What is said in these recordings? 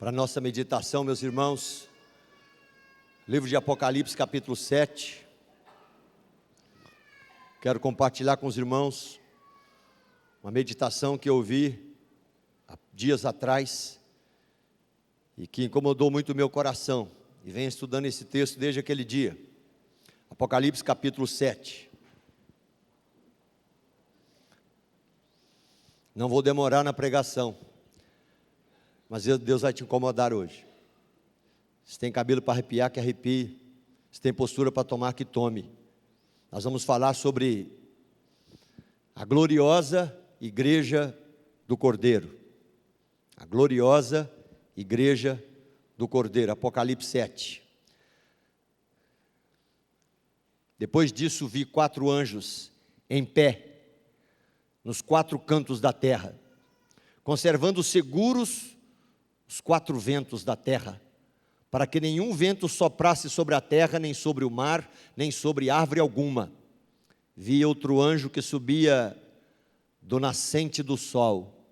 Para nossa meditação, meus irmãos, livro de Apocalipse, capítulo 7. Quero compartilhar com os irmãos uma meditação que eu ouvi há dias atrás e que incomodou muito o meu coração, e venho estudando esse texto desde aquele dia. Apocalipse, capítulo 7. Não vou demorar na pregação, mas Deus vai te incomodar hoje. Se tem cabelo para arrepiar, que arrepie. Se tem postura para tomar, que tome. Nós vamos falar sobre a gloriosa igreja do Cordeiro. A gloriosa igreja do Cordeiro. Apocalipse 7. Depois disso vi 4 anjos em pé, nos 4 cantos da terra, conservando seguros os 4 ventos da terra, para que nenhum vento soprasse sobre a terra, nem sobre o mar, nem sobre árvore alguma. Vi outro anjo que subia do nascente do sol,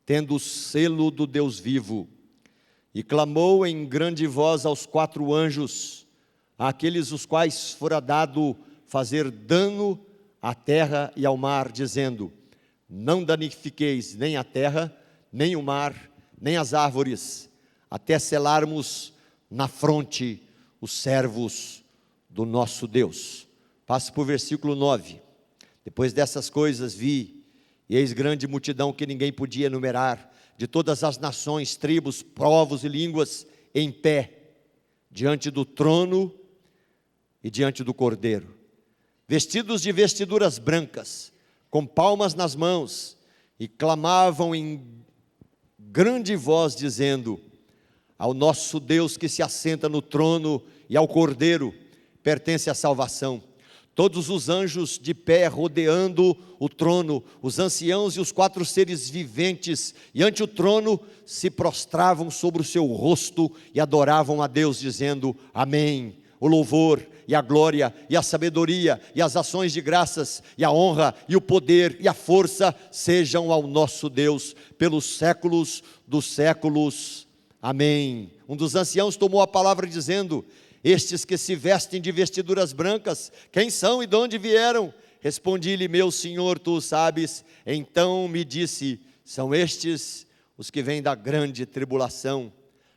tendo o selo do Deus vivo, e clamou em grande voz aos 4 anjos, àqueles os quais fora dado fazer dano à terra e ao mar, dizendo: não danifiqueis nem a terra, nem o mar, nem as árvores, até selarmos na fronte os servos do nosso Deus. Passe para o versículo 9. Depois dessas coisas vi, e eis grande multidão que ninguém podia enumerar, de todas as nações, tribos, povos e línguas, em pé, diante do trono e diante do Cordeiro, vestidos de vestiduras brancas, com palmas nas mãos, e clamavam em grande voz, dizendo: ao nosso Deus que se assenta no trono e ao Cordeiro pertence a salvação. Todos os anjos de pé rodeando o trono, os anciãos e os 4 seres viventes, e ante o trono se prostravam sobre o seu rosto e adoravam a Deus, dizendo: amém. O louvor e a glória e a sabedoria e as ações de graças e a honra e o poder e a força sejam ao nosso Deus pelos séculos dos séculos. Amém. Um dos anciãos tomou a palavra dizendo: estes que se vestem de vestiduras brancas, quem são e de onde vieram? Respondi-lhe: meu Senhor, tu o sabes. Então me disse: são estes os que vêm da grande tribulação.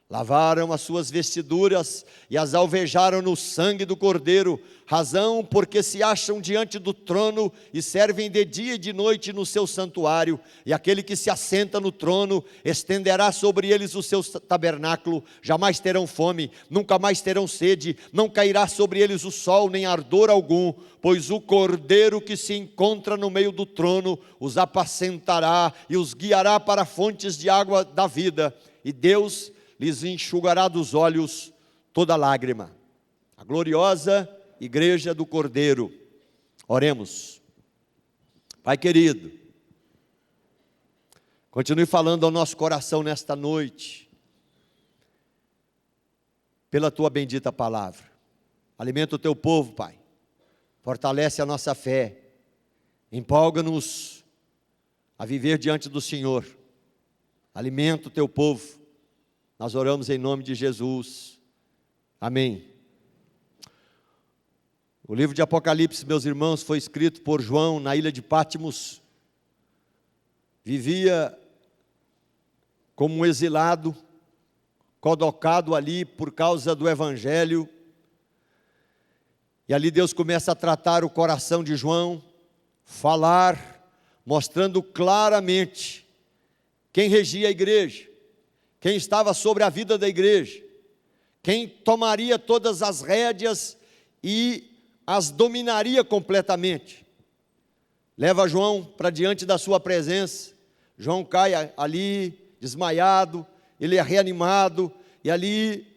Lavaram as suas vestiduras e as alvejaram no sangue do Cordeiro, razão porque se acham diante do trono e servem de dia e de noite no seu santuário, e aquele que se assenta no trono estenderá sobre eles o seu tabernáculo. Jamais terão fome, nunca mais terão sede, não cairá sobre eles o sol nem ardor algum, pois o Cordeiro que se encontra no meio do trono os apacentará e os guiará para fontes de água da vida, e Deus lhes enxugará dos olhos toda lágrima. A gloriosa igreja do Cordeiro. Oremos. Pai querido, continue falando ao nosso coração nesta noite, pela tua bendita palavra. Alimenta o teu povo, Pai. Fortalece a nossa fé. Empolga-nos a viver diante do Senhor. Alimenta o teu povo. Nós oramos em nome de Jesus. Amém. O livro de Apocalipse, meus irmãos, foi escrito por João na ilha de Patmos. Vivia como um exilado, colocado ali por causa do Evangelho. E ali Deus começa a tratar o coração de João, falar, mostrando claramente quem regia a igreja, quem estava sobre a vida da igreja, quem tomaria todas as rédeas e as dominaria completamente. Leva João para diante da sua presença. João cai ali, desmaiado, ele é reanimado, e ali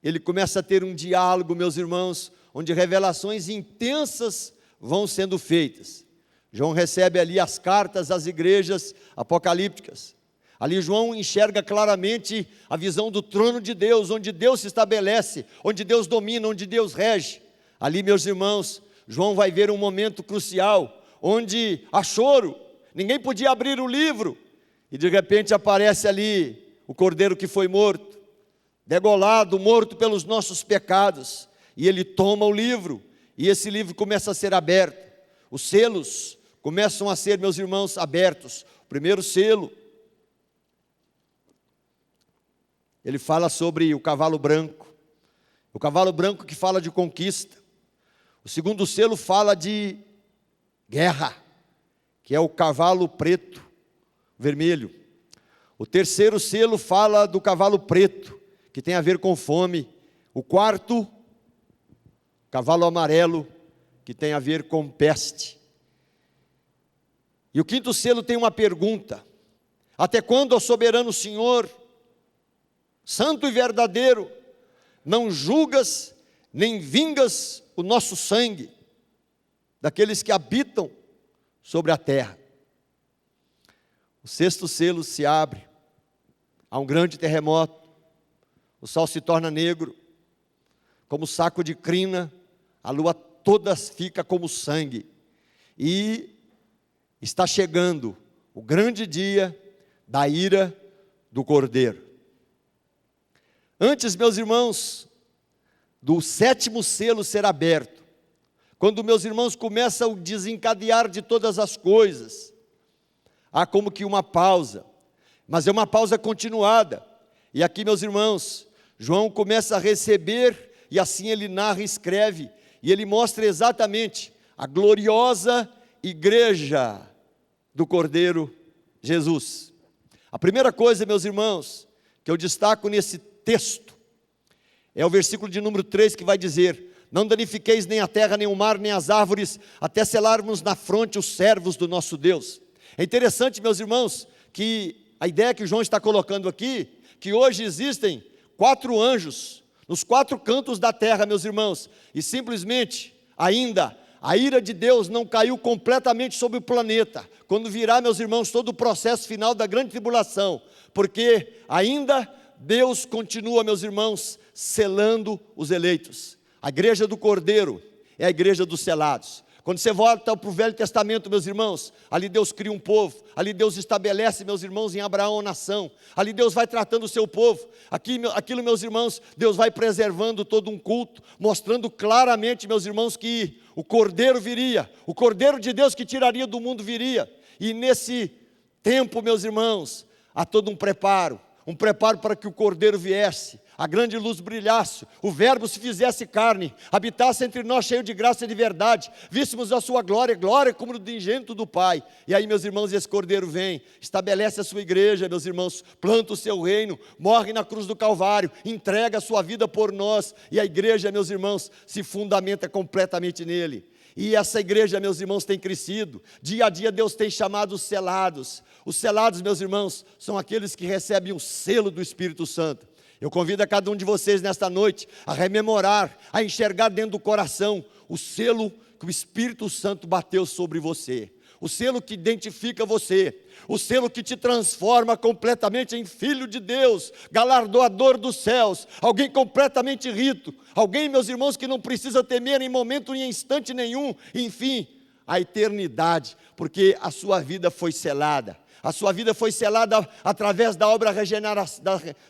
ele começa a ter um diálogo, meus irmãos, onde revelações intensas vão sendo feitas. João recebe ali as cartas às igrejas apocalípticas. Ali João enxerga claramente a visão do trono de Deus, onde Deus se estabelece, onde Deus domina, onde Deus rege. Ali, meus irmãos, João vai ver um momento crucial, onde há choro, ninguém podia abrir o livro, e de repente aparece ali o cordeiro que foi morto, degolado, morto pelos nossos pecados, e ele toma o livro, e esse livro começa a ser aberto, os selos começam a ser, meus irmãos, abertos. O primeiro selo, ele fala sobre o cavalo branco que fala de conquista. O segundo selo fala de guerra, que é o cavalo preto, vermelho. O terceiro selo fala do cavalo preto, que tem a ver com fome. O quarto, cavalo amarelo, que tem a ver com peste. E o quinto selo tem uma pergunta: até quando, ó soberano Senhor, santo e verdadeiro, não julgas nem vingas o nosso sangue daqueles que habitam sobre a terra? O sexto selo se abre, há um grande terremoto, o sol se torna negro, como saco de crina, a lua toda fica como sangue, e está chegando o grande dia da ira do Cordeiro. Antes, meus irmãos, do sétimo selo ser aberto, quando meus irmãos começam a desencadear de todas as coisas, há como que uma pausa, mas é uma pausa continuada. E aqui, meus irmãos, João começa a receber, e assim ele narra e escreve, e ele mostra exatamente a gloriosa igreja do Cordeiro Jesus. A primeira coisa, meus irmãos, que eu destaco nesse texto, é o versículo de número 3, que vai dizer: não danifiqueis nem a terra, nem o mar, nem as árvores, até selarmos na fronte os servos do nosso Deus. É interessante, meus irmãos, que a ideia que João está colocando aqui, que hoje existem 4 anjos, nos 4 cantos da terra, meus irmãos, e simplesmente, ainda, a ira de Deus não caiu completamente sobre o planeta, quando virá, meus irmãos, todo o processo final da grande tribulação, porque ainda Deus continua, meus irmãos, selando os eleitos. A igreja do Cordeiro é a igreja dos selados. Quando você volta para o Velho Testamento, meus irmãos, ali Deus cria um povo, ali Deus estabelece, meus irmãos, em Abraão a nação, ali Deus vai tratando o seu povo, aquilo, meus irmãos, Deus vai preservando todo um culto, mostrando claramente, meus irmãos, que o Cordeiro viria, o Cordeiro de Deus que tiraria do mundo viria, e nesse tempo, meus irmãos, há todo um preparo para que o Cordeiro viesse, a grande luz brilhasse, o verbo se fizesse carne, habitasse entre nós cheio de graça e de verdade, víssemos a sua glória, glória como do unigênito do Pai. E aí, meus irmãos, esse Cordeiro vem, estabelece a sua igreja, meus irmãos, planta o seu reino, morre na cruz do Calvário, entrega a sua vida por nós, e a igreja, meus irmãos, se fundamenta completamente nele. E essa igreja, meus irmãos, tem crescido, dia a dia Deus tem chamado os selados. Os selados, meus irmãos, são aqueles que recebem o selo do Espírito Santo. Eu convido a cada um de vocês nesta noite a rememorar, a enxergar dentro do coração o selo que o Espírito Santo bateu sobre você, o selo que identifica você, o selo que te transforma completamente em filho de Deus, galardoador dos céus, alguém completamente rito, alguém, meus irmãos, que não precisa temer em momento nem instante nenhum, enfim, a eternidade, porque a sua vida foi selada. A sua vida foi selada através da obra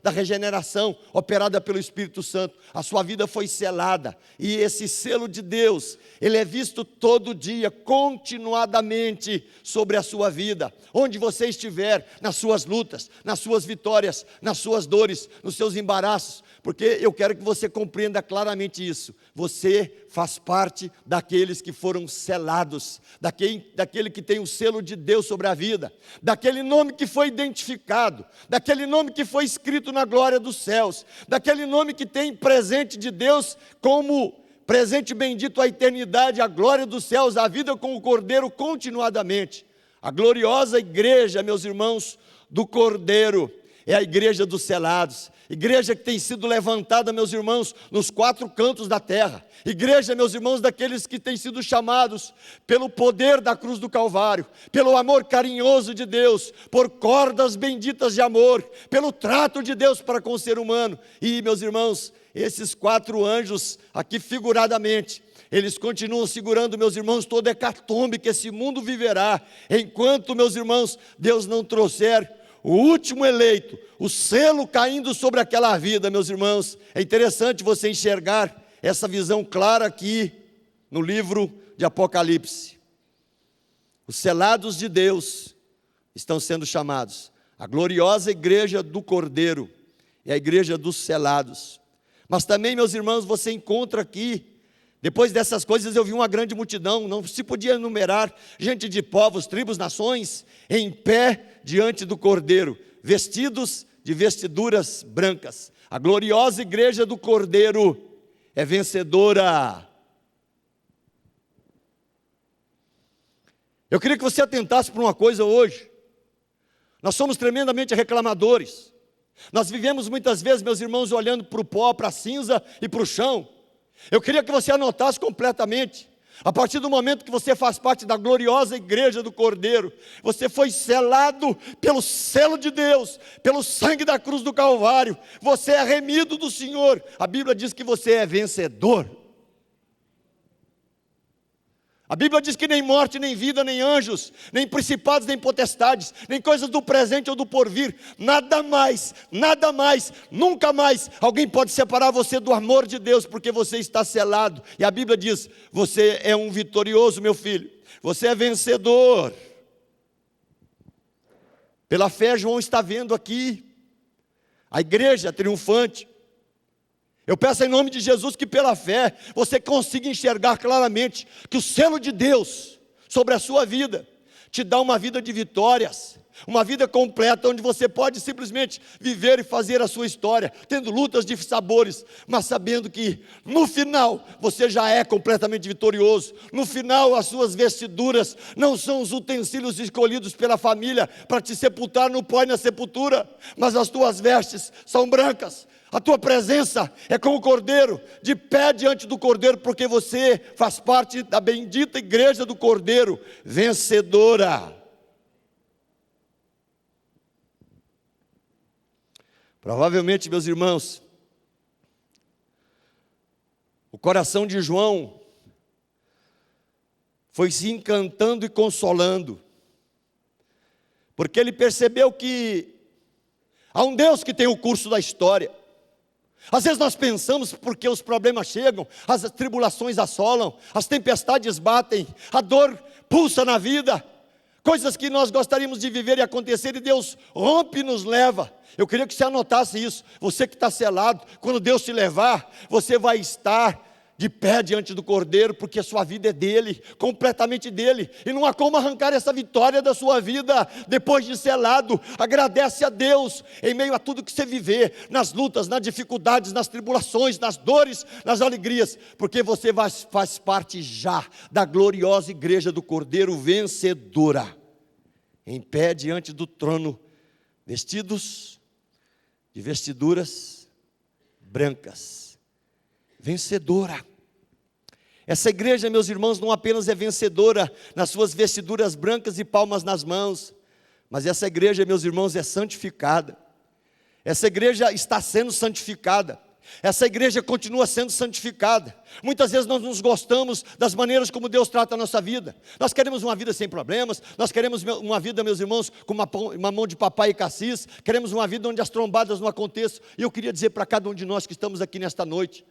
da regeneração operada pelo Espírito Santo. A sua vida foi selada. E esse selo de Deus, ele é visto todo dia, continuadamente sobre a sua vida. Onde você estiver, nas suas lutas, nas suas vitórias, nas suas dores, nos seus embaraços. Porque eu quero que você compreenda claramente isso. Você faz parte daqueles que foram selados, daquele que tem o selo de Deus sobre a vida, daquele nome que foi identificado, daquele nome que foi escrito na glória dos céus, daquele nome que tem presente de Deus como presente bendito à eternidade, a glória dos céus, a vida com o Cordeiro continuadamente. A gloriosa igreja, meus irmãos, do Cordeiro, é a igreja dos selados, igreja que tem sido levantada, meus irmãos, nos 4 cantos da terra, igreja, meus irmãos, daqueles que têm sido chamados pelo poder da cruz do Calvário, pelo amor carinhoso de Deus, por cordas benditas de amor, pelo trato de Deus para com o ser humano. E, meus irmãos, esses 4 anjos, aqui figuradamente, eles continuam segurando, meus irmãos, toda a hecatombe que esse mundo viverá, enquanto, meus irmãos, Deus não trouxer o último eleito, o selo caindo sobre aquela vida, meus irmãos. É interessante você enxergar essa visão clara aqui no livro de Apocalipse. Os selados de Deus estão sendo chamados. A gloriosa igreja do Cordeiro é a igreja dos selados. Mas também, meus irmãos, você encontra aqui, depois dessas coisas eu vi uma grande multidão, não se podia enumerar, gente de povos, tribos, nações, em pé diante do Cordeiro, vestidos de vestiduras brancas. A gloriosa igreja do Cordeiro é vencedora. Eu queria que você atentasse para uma coisa hoje. Nós somos tremendamente reclamadores. Nós vivemos muitas vezes, meus irmãos, olhando para o pó, para a cinza e para o chão. Eu queria que você anotasse completamente. A partir do momento que você faz parte da gloriosa igreja do Cordeiro, você foi selado pelo selo de Deus, pelo sangue da cruz do Calvário. Você é remido do Senhor. A Bíblia diz que você é vencedor. A Bíblia diz que nem morte, nem vida, nem anjos, nem principados, nem potestades, nem coisas do presente ou do porvir, nada mais, nunca mais, alguém pode separar você do amor de Deus, porque você está selado. E a Bíblia diz, você é um vitorioso, meu filho, você é vencedor. Pela fé, João está vendo aqui a igreja triunfante. Eu peço em nome de Jesus que pela fé você consiga enxergar claramente que o selo de Deus sobre a sua vida te dá uma vida de vitórias, uma vida completa, onde você pode simplesmente viver e fazer a sua história, tendo lutas de sabores, mas sabendo que no final você já é completamente vitorioso. No final as suas vestiduras não são os utensílios escolhidos pela família para te sepultar no pó e na sepultura, mas as tuas vestes são brancas. A tua presença é como o Cordeiro, de pé diante do Cordeiro, porque você faz parte da bendita igreja do Cordeiro, vencedora. Provavelmente, meus irmãos, o coração de João foi se encantando e consolando, porque ele percebeu que há um Deus que tem o curso da história. Às vezes nós pensamos, porque os problemas chegam, as tribulações assolam, as tempestades batem, a dor pulsa na vida, coisas que nós gostaríamos de viver e acontecer, e Deus rompe e nos leva. Eu queria que você anotasse isso. Você que está selado, quando Deus te levar, você vai estar de pé diante do Cordeiro, porque a sua vida é dele, completamente dele, e não há como arrancar essa vitória da sua vida, depois de selado. Agradece a Deus, em meio a tudo que você viver, nas lutas, nas dificuldades, nas tribulações, nas dores, nas alegrias, porque você faz parte já da gloriosa igreja do Cordeiro vencedora, em pé diante do trono, vestidos de vestiduras brancas, vencedora. Essa igreja, meus irmãos, não apenas é vencedora nas suas vestiduras brancas e palmas nas mãos, mas essa igreja, meus irmãos, é santificada. Essa igreja está sendo santificada. Essa igreja continua sendo santificada. Muitas vezes nós nos gostamos das maneiras como Deus trata a nossa vida. Nós queremos uma vida sem problemas. Nós queremos uma vida, meus irmãos, com uma mão de papai e cassis. Queremos uma vida onde as trombadas não aconteçam. E eu queria dizer para cada um de nós que estamos aqui nesta noite,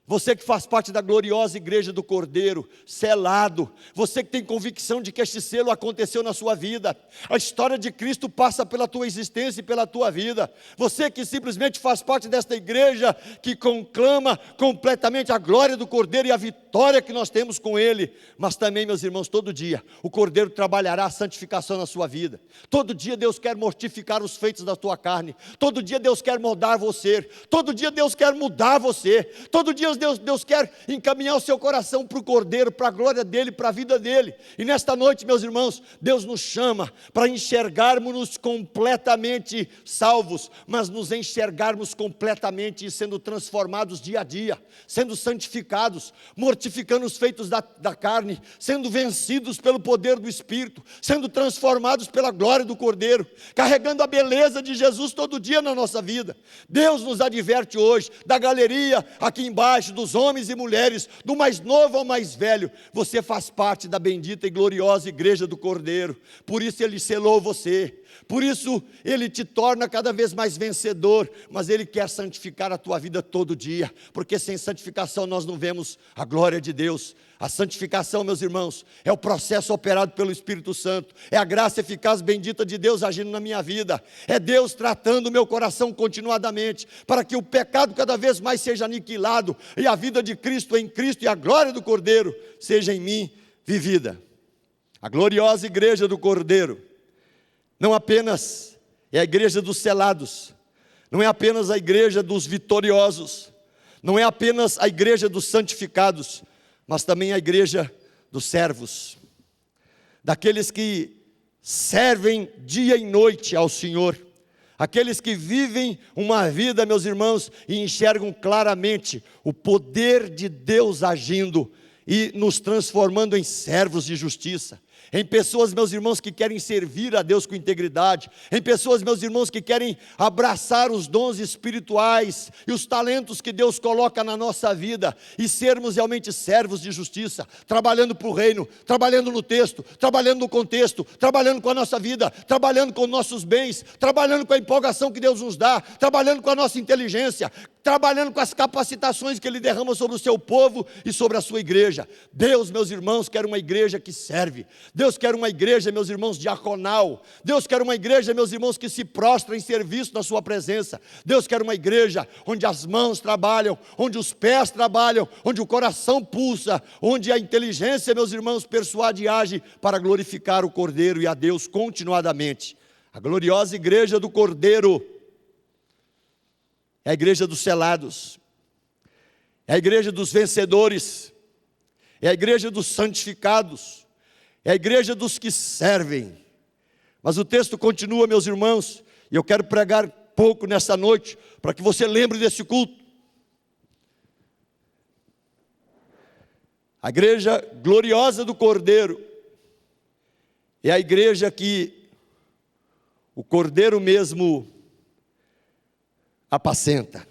você que faz parte da gloriosa igreja do Cordeiro, selado, você que tem convicção de que este selo aconteceu na sua vida, a história de Cristo passa pela tua existência e pela tua vida, você que simplesmente faz parte desta igreja, que conclama completamente a glória do Cordeiro e a vitória que nós temos com Ele, mas também, meus irmãos, todo dia, o Cordeiro trabalhará a santificação na sua vida, todo dia Deus quer mortificar os feitos da tua carne, todo dia Deus quer moldar você, todo dia Deus quer mudar você, todo dia Deus quer encaminhar o seu coração para o Cordeiro, para a glória dEle, para a vida dEle. E nesta noite, meus irmãos, Deus nos chama para enxergarmos-nos completamente salvos, mas nos enxergarmos completamente sendo transformados dia a dia, sendo santificados, mortificando os feitos da carne, sendo vencidos pelo poder do Espírito, sendo transformados pela glória do Cordeiro, carregando a beleza de Jesus todo dia na nossa vida. Deus nos adverte hoje, da galeria aqui embaixo, dos homens e mulheres, do mais novo ao mais velho, você faz parte da bendita e gloriosa igreja do Cordeiro, por isso Ele selou você, Por isso, Ele te torna cada vez mais vencedor, mas Ele quer santificar a tua vida todo dia, porque sem santificação nós não vemos a glória de Deus. A santificação, meus irmãos, é o processo operado pelo Espírito Santo, é a graça eficaz bendita de Deus agindo na minha vida, é Deus tratando o meu coração continuadamente, para que o pecado cada vez mais seja aniquilado, e a vida de Cristo em Cristo e a glória do Cordeiro seja em mim vivida. A gloriosa igreja do Cordeiro não apenas é a igreja dos selados, não é apenas a igreja dos vitoriosos, não é apenas a igreja dos santificados, mas também a igreja dos servos, daqueles que servem dia e noite ao Senhor, aqueles que vivem uma vida, meus irmãos, e enxergam claramente o poder de Deus agindo e nos transformando em servos de justiça, em pessoas, meus irmãos, que querem servir a Deus com integridade, em pessoas, meus irmãos, que querem abraçar os dons espirituais e os talentos que Deus coloca na nossa vida e sermos realmente servos de justiça, trabalhando para o reino, trabalhando no texto, trabalhando no contexto, trabalhando com a nossa vida, trabalhando com nossos bens, trabalhando com a empolgação que Deus nos dá, trabalhando com a nossa inteligência, trabalhando com as capacitações que Ele derrama sobre o seu povo e sobre a sua igreja. Deus, meus irmãos, quer uma igreja que serve. Deus quer uma igreja, meus irmãos, diaconal. Deus quer uma igreja, meus irmãos, que se prostra em serviço na sua presença. Deus quer uma igreja onde as mãos trabalham, onde os pés trabalham, onde o coração pulsa, onde a inteligência, meus irmãos, persuade e age para glorificar o Cordeiro e a Deus continuadamente. A gloriosa igreja do Cordeiro é a igreja dos selados, é a igreja dos vencedores, é a igreja dos santificados, é a igreja dos que servem. Mas o texto continua, meus irmãos, e eu quero pregar pouco nessa noite, para que você lembre desse culto. A igreja gloriosa do Cordeiro é a igreja que o Cordeiro mesmo apacenta.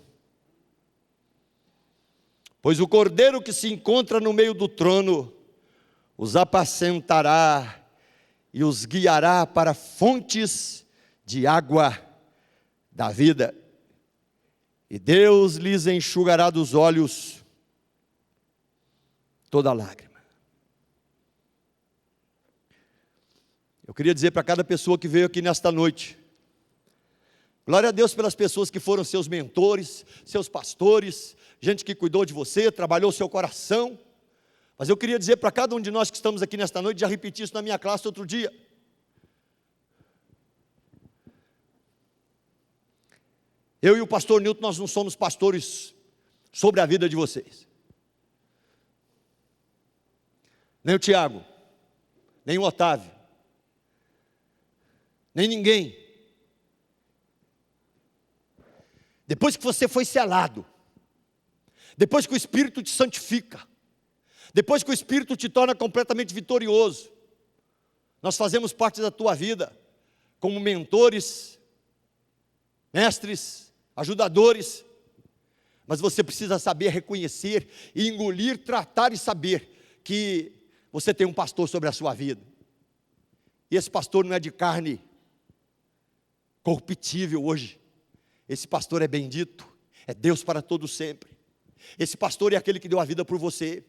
Pois o Cordeiro que se encontra no meio do trono os apacentará e os guiará para fontes de água da vida, e Deus lhes enxugará dos olhos toda lágrima. Eu queria dizer para cada pessoa que veio aqui nesta noite, glória a Deus pelas pessoas que foram seus mentores, seus pastores, gente que cuidou de você, trabalhou o seu coração. Mas eu queria dizer para cada um de nós que estamos aqui nesta noite, já repeti isso na minha classe outro dia. Eu e o pastor Nilton, nós não somos pastores sobre a vida de vocês. Nem o Tiago, nem o Otávio, nem ninguém. Depois que você foi selado, depois que o Espírito te santifica, depois que o Espírito te torna completamente vitorioso, nós fazemos parte da tua vida como mentores, mestres, ajudadores, mas você precisa saber reconhecer e engolir, tratar e saber que você tem um pastor sobre a sua vida, e esse pastor não é de carne corruptível hoje, esse pastor é bendito, é Deus para todo sempre. Esse pastor é aquele que deu a vida por você.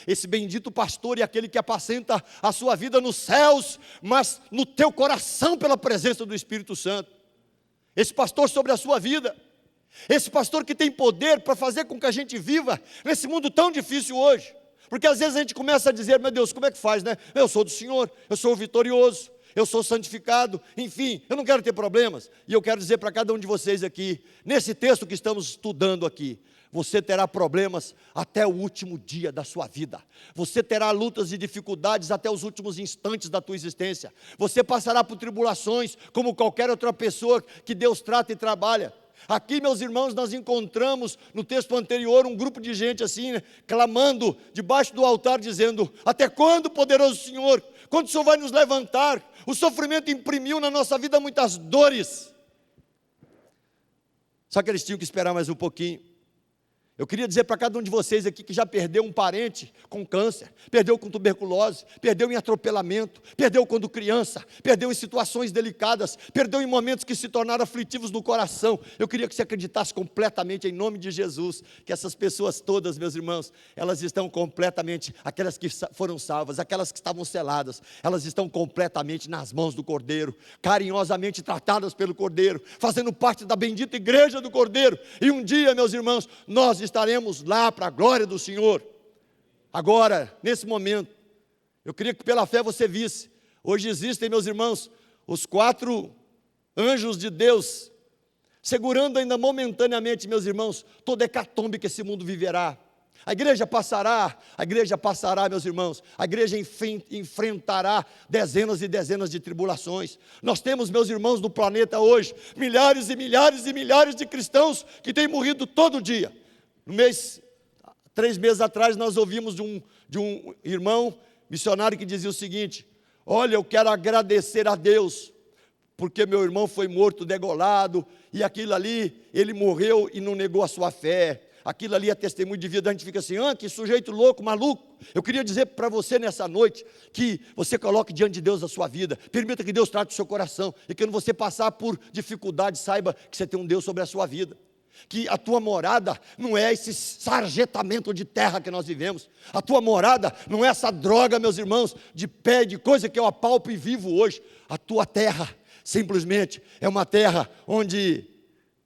Esse bendito pastor é aquele que apacenta a sua vida nos céus, mas no teu coração pela presença do Espírito Santo. Esse pastor sobre a sua vida, esse pastor que tem poder para fazer com que a gente viva nesse mundo tão difícil hoje. Porque às vezes a gente começa a dizer, meu Deus, como é que faz, né? Eu sou do Senhor, eu sou vitorioso, eu sou santificado, enfim, eu não quero ter problemas. E eu quero dizer para cada um de vocês aqui, nesse texto que estamos estudando aqui, você terá problemas até o último dia da sua vida. Você terá lutas e dificuldades até os últimos instantes da tua existência. Você passará por tribulações como qualquer outra pessoa que Deus trata e trabalha. Aqui, meus irmãos, nós encontramos no texto anterior um grupo de gente assim, né, clamando debaixo do altar, dizendo, até quando, poderoso Senhor? Quando o Senhor vai nos levantar? O sofrimento imprimiu na nossa vida muitas dores. Só que eles tinham que esperar mais um pouquinho. Eu queria dizer para cada um de vocês aqui que já perdeu um parente com câncer, perdeu com tuberculose, perdeu em atropelamento, perdeu quando criança, perdeu em situações delicadas, perdeu em momentos que se tornaram aflitivos no coração. Eu queria que você acreditasse completamente em nome de Jesus, que essas pessoas todas, meus irmãos, elas estão completamente, aquelas que foram salvas, aquelas que estavam seladas, elas estão completamente nas mãos do Cordeiro, carinhosamente tratadas pelo Cordeiro, fazendo parte da bendita igreja do Cordeiro. E um dia, meus irmãos, nós estaremos lá para a glória do Senhor. Agora, nesse momento, eu queria que pela fé você visse, hoje existem, meus irmãos, os 4 anjos de Deus, segurando ainda momentaneamente, meus irmãos, toda a hecatombe que esse mundo viverá. A igreja passará, meus irmãos, a igreja enfrentará dezenas e dezenas de tribulações. Nós temos, meus irmãos, no planeta hoje, milhares e milhares e milhares de cristãos que têm morrido todo dia. 3 meses atrás, nós ouvimos de um irmão missionário que dizia o seguinte: olha, eu quero agradecer a Deus, porque meu irmão foi morto, degolado, e aquilo ali, ele morreu e não negou a sua fé. Aquilo ali é testemunho de vida. A gente fica assim, que sujeito louco, maluco. Eu queria dizer para você nessa noite, que você coloque diante de Deus a sua vida, permita que Deus trate o seu coração, e que quando você passar por dificuldade, saiba que você tem um Deus sobre a sua vida. Que a tua morada não é esse sarjetamento de terra que nós vivemos. A tua morada não é essa droga, meus irmãos, de pé, de coisa que eu apalpo e vivo hoje. A tua terra, simplesmente, é uma terra onde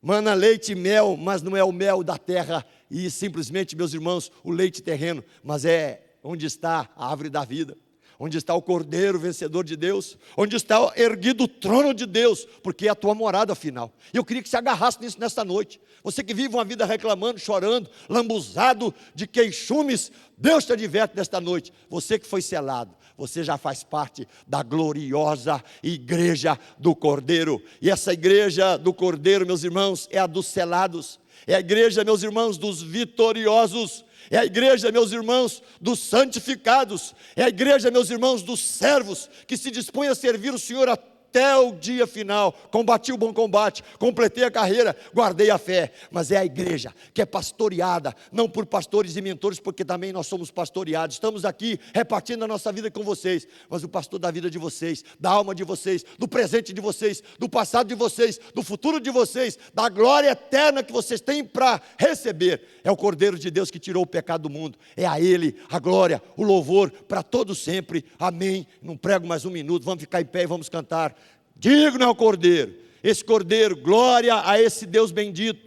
mana leite e mel, mas não é o mel da terra e simplesmente, meus irmãos, o leite terreno, mas é onde está a árvore da vida. Onde está o Cordeiro vencedor de Deus, onde está erguido o trono de Deus, porque é a tua morada final. E eu queria que você agarrasse nisso nesta noite. Você que vive uma vida reclamando, chorando, lambuzado de queixumes, Deus te adverte nesta noite. Você que foi selado, você já faz parte da gloriosa igreja do Cordeiro. E essa igreja do Cordeiro, meus irmãos, é a dos selados. É a igreja, meus irmãos, dos vitoriosos. É a igreja, meus irmãos, dos santificados. É a igreja, meus irmãos, dos servos, que se dispõem a servir o Senhor até o dia final. Combati o bom combate, completei a carreira, guardei a fé. Mas é a igreja que é pastoreada, não por pastores e mentores, porque também nós somos pastoreados. Estamos aqui repartindo a nossa vida com vocês, mas o pastor da vida de vocês, da alma de vocês, do presente de vocês, do passado de vocês, do futuro de vocês, da glória eterna que vocês têm para receber, é o Cordeiro de Deus que tirou o pecado do mundo. É a Ele a glória, o louvor para todos sempre. Amém. Não prego mais um minuto, vamos ficar em pé e vamos cantar. Digno é o Cordeiro, esse Cordeiro, glória a esse Deus bendito,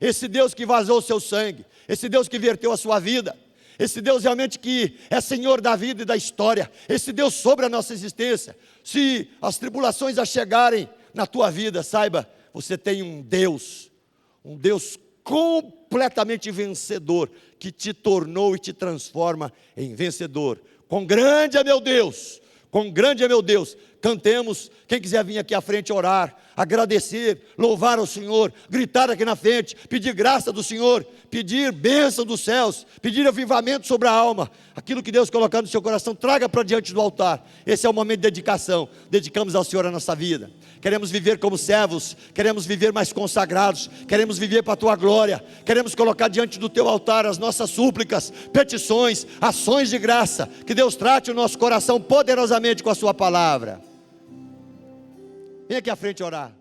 esse Deus que vazou o seu sangue, esse Deus que verteu a sua vida, esse Deus realmente que é Senhor da vida e da história, esse Deus sobre a nossa existência. Se as tribulações a chegarem na tua vida, saiba, você tem um Deus completamente vencedor, que te tornou e te transforma em vencedor. Quão grande é meu Deus, quão grande é meu Deus. Cantemos, quem quiser vir aqui à frente orar, agradecer, louvar ao Senhor, gritar aqui na frente, pedir graça do Senhor, pedir bênção dos céus, pedir avivamento sobre a alma, aquilo que Deus colocar no seu coração, traga para diante do altar. Esse é o momento de dedicação, dedicamos ao Senhor a nossa vida. Queremos viver como servos, queremos viver mais consagrados, queremos viver para a tua glória, queremos colocar diante do teu altar as nossas súplicas, petições, ações de graça, que Deus trate o nosso coração poderosamente com a sua palavra. Vem aqui à frente orar.